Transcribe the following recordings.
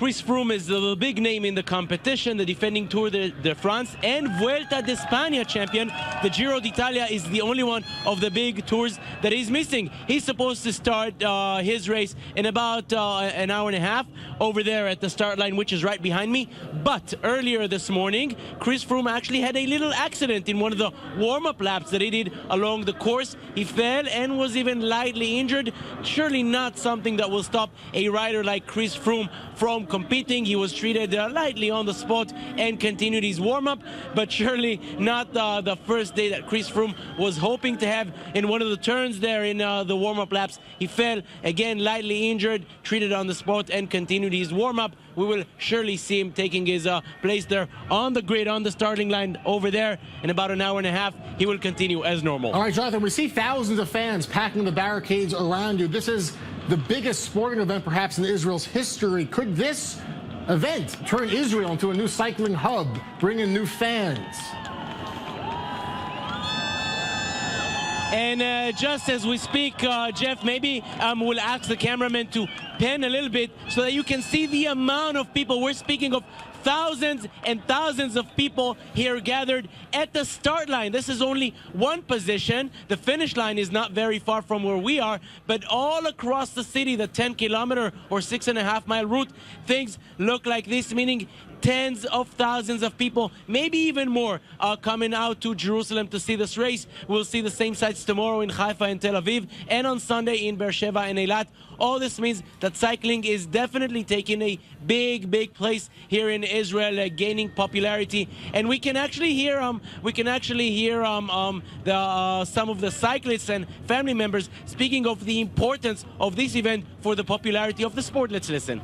Chris Froome is the big name in the competition, the defending Tour de France and Vuelta de España champion. The Giro D'Italia is the only one of the big tours that he's missing. He's supposed to start his race in about an hour and a half over there at the start line, which is right behind me. But earlier this morning, Chris Froome actually had a little accident in one of the warm-up laps that he did along the course. He fell and was even lightly injured. Surely not something that will stop a rider like Chris Froome from competing. He was treated lightly on the spot and continued his warm-up, but surely not the first day that Chris Froome was hoping to have. In one of the turns there in the warm-up laps, he fell, again lightly injured, treated on the spot and continued his warm-up. We will surely see him taking his place there on the grid, on the starting line over there. In about an hour and a half, he will continue as normal. All right, Jonathan, we see thousands of fans packing the barricades around you. This is the biggest sporting event perhaps in Israel's history. Could this event turn Israel into a new cycling hub, bring in new fans? And just as we speak, Jeff, maybe we'll ask the cameraman to pan a little bit so that you can see the amount of people. We're speaking of thousands and thousands of people here gathered at the start line. This is only one position. The finish line is not very far from where we are, but all across the city, the 10-kilometer or 6.5-mile route, things look like this, meaning tens of thousands of people, maybe even more, coming out to Jerusalem to see this race. We'll see the same sights tomorrow in Haifa and Tel Aviv, and on Sunday in Beersheba and Eilat. All this means that cycling is definitely taking a big place here in Israel, gaining popularity. And we can actually hear some of the cyclists and family members speaking of the importance of this event for the popularity of the sport. Let's listen.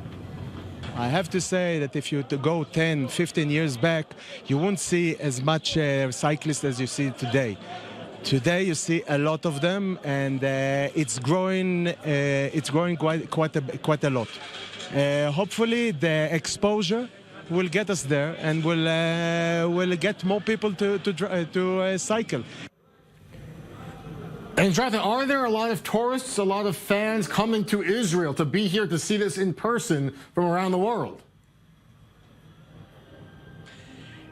I have to say that if you go 10, 15 years back, you won't see as much cyclists as you see today. Today you see a lot of them, and it's growing quite a lot. Hopefully the exposure will get us there, and will get more people to cycle. And Jonathan, are there a lot of tourists, a lot of fans coming to Israel to be here to see this in person from around the world?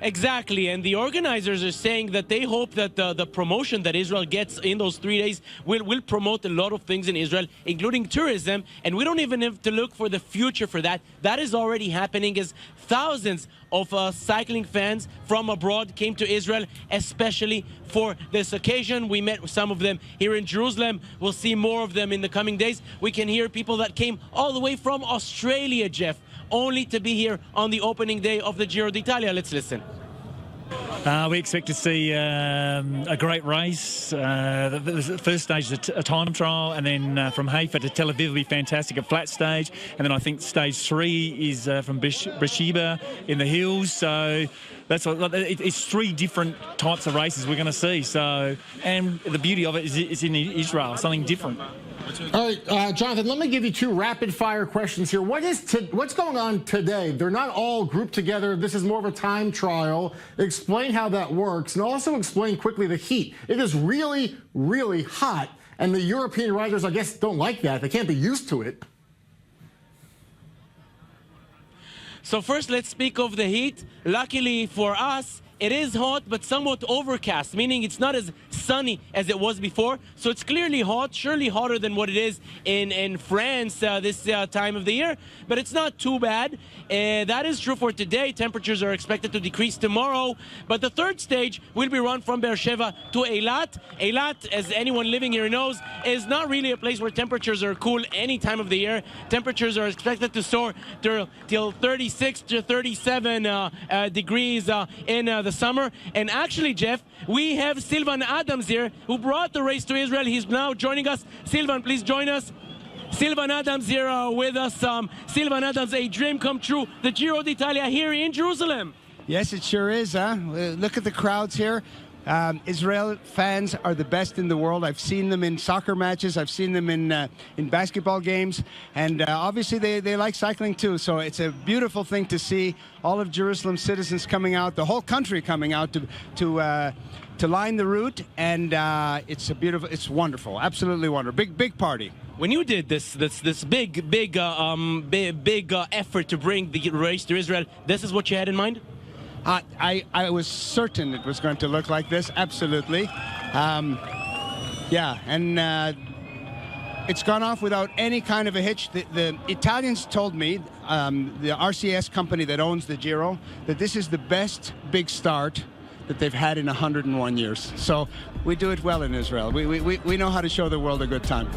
Exactly, and the organizers are saying that they hope that the promotion that Israel gets in those 3 days will promote a lot of things in Israel, including tourism, and we don't even have to look for the future for that. That is already happening, as thousands of cycling fans from abroad came to Israel, especially for this occasion. We met some of them here in Jerusalem. We'll see more of them in the coming days. We can hear people that came all the way from Australia, Jeff, only to be here on the opening day of the Giro D'Italia. Let's listen. We expect to see a great race. The first stage is a time trial, and then from Haifa to Tel Aviv will be fantastic, a flat stage. And then I think stage 3 is from Beersheba in the hills. So it's 3 different types of races we're going to see. So, and the beauty of it is in Israel, something different. All right, Jonathan, let me give you 2 rapid-fire questions here. What's going on today? They're not all grouped together. This is more of a time trial. Explain how that works, and also explain quickly the heat. It is really, really hot, and the European riders, I guess, don't like that. They can't be used to it. So first, let's speak of the heat. Luckily for us, it is hot, but somewhat overcast, meaning it's not as sunny as it was before. So it's clearly hot, surely hotter than what it is in France this time of the year, but it's not too bad. That is true for today. Temperatures are expected to decrease tomorrow, but the third stage will be run from Beersheba to Eilat. Eilat, as anyone living here knows, is not really a place where temperatures are cool any time of the year. Temperatures are expected to soar till 36 to 37 degrees in the summer. And actually, Jeff, we have Silvan Adams here, who brought the race to Israel. He's now joining us. Silvan, please join us. Silvan Adams here with us. Silvan Adams, a dream come true. The Giro D'Italia here in Jerusalem. Yes, it sure is, huh? Look at the crowds here. Israel fans are the best in the world. I've seen them in soccer matches. I've seen them in basketball games. And obviously they like cycling too. So it's a beautiful thing to see all of Jerusalem's citizens coming out, the whole country coming out to line the route. And it's wonderful, absolutely wonderful. Big party. When you did this big effort to bring the race to Israel, this is what you had in mind? I was certain it was going to look like this, absolutely. Yeah, and it's gone off without any kind of a hitch. The Italians told me, the RCS company that owns the Giro, that this is the best big start that they've had in 101 years. So we do it well in Israel. We know how to show the world a good time.